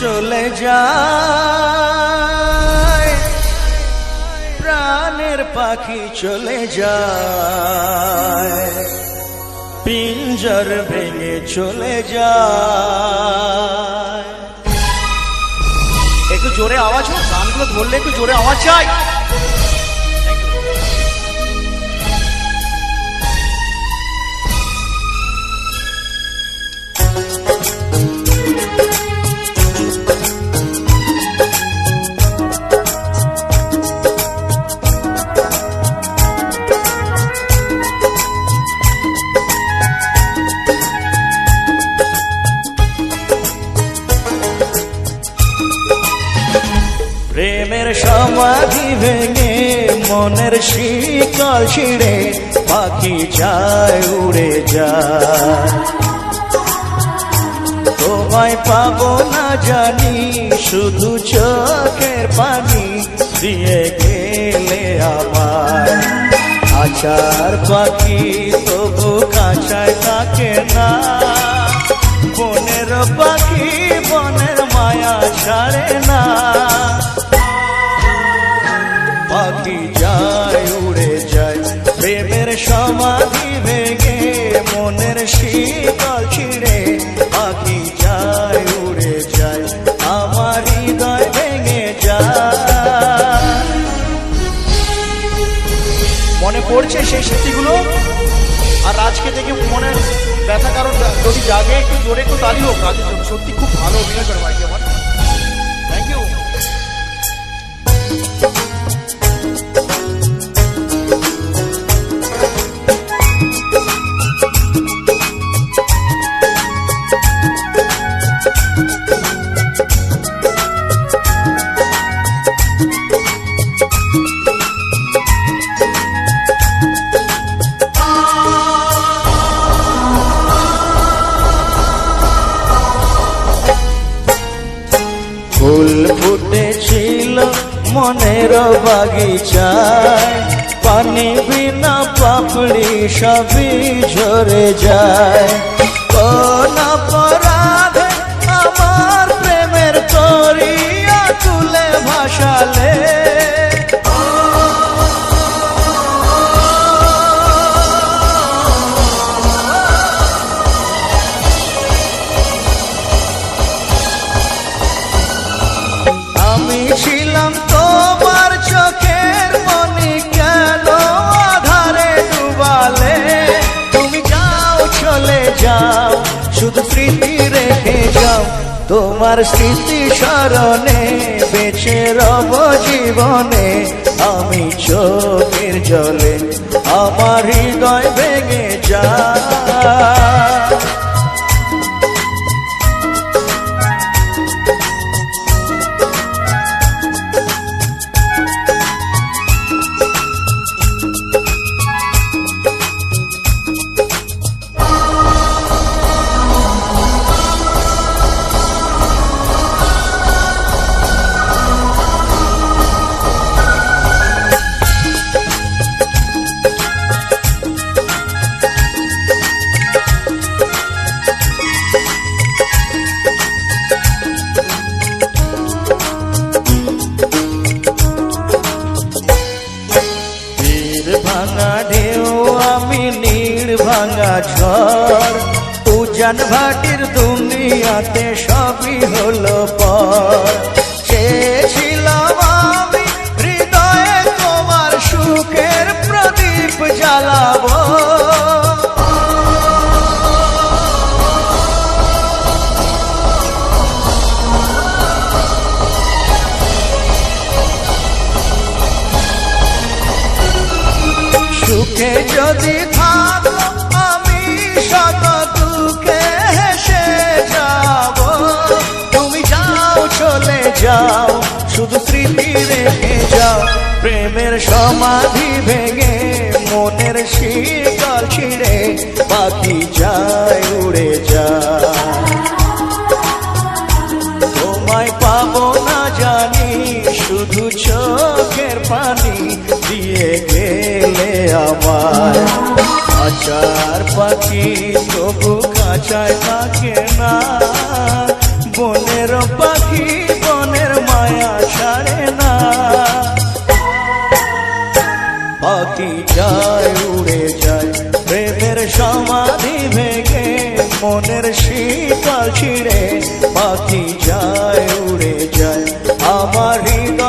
চলে যায়, প্রাণের পাখি চলে যায়, পিঞ্জর ভেঙে চলে যায়। একটু জোরে আওয়াজ হোক, গানগুলো ধরলে একটু জোরে আওয়াজ চাই। প্রেমের সমাধি ভেঙে মনের শিকল ছিঁড়ে পাখি যায় উড়ে যায়। তোমায় পাবো না জানি, শুধু চোখের পানি দিয়ে গেলে আমার। আচার পাখি তবু কাঁচায় থাকে না, বনের পাখি বনের মায়া ছাড়ে না। পাখি যায় উড়ে যায়, প্রেমের সমাধি ভেঙে মনের শিকল ছিঁড়ে পাখি যায় উড়ে যায়, আমার হৃদয় ভেঙে যায়। মনে পড়ছে সেই স্মৃতিগুলো, আর আজকে দেখে মনে ব্যথা কারণ যদি জাগে একটু জোরে একটু তালি হোক। সত্যি খুব ভালো অভিনয় করে ভাই আমার, থ্যাংক ইউ। ফুল ফুটেছিল মনের বাগিচায়, পানি বিনা পাপড়ি সবই ঝরে যায়। কোন অপরাধে আমার প্রেমের তরিয়া তুলে ভাসালে, আমি ছিলাম তোমার চোখের মনি, কেন আধারে ডুবালে। তুমি যাও চলে যাও, শুধু স্মৃতি রেখে যাও, তোমার স্মৃতি স্মরণে বেঁচে রব জীবনে। আমি চোখের জলে আমার হৃদয় ভেঙে যায়। ভাঙা ঢেউ আমি নীড় ভাঙা ঝড়, উজান ভাটির দুনিয়াতে সবই হলো পর। চেয়েছিলাম আমি হৃদয়ে তোমার সুখের প্রদীপ জ্বালাবো, সুখে যদি থাকো আমি শত দুঃখে হেসে যাব। তুমি যাও চলে যাও, শুধু স্মৃতি রেখে যাও, প্রেমের সমাধি ভেঙে মনের শিকল ছিঁড়ে পাখি যায় উড়ে যায়। তোমায় পাবো না জানি, শুধু চোখের পানি দিয়ে গেলে আমার। আচার পাখি তবু কাঁচায় থাকে না, বনের পাখি যায় উড়ে যায়, প্রেমের সমাধি ভেঙে মনের শীতল ছিঁড়ে পাখি যায় উড়ে যায়, আমার হৃদয়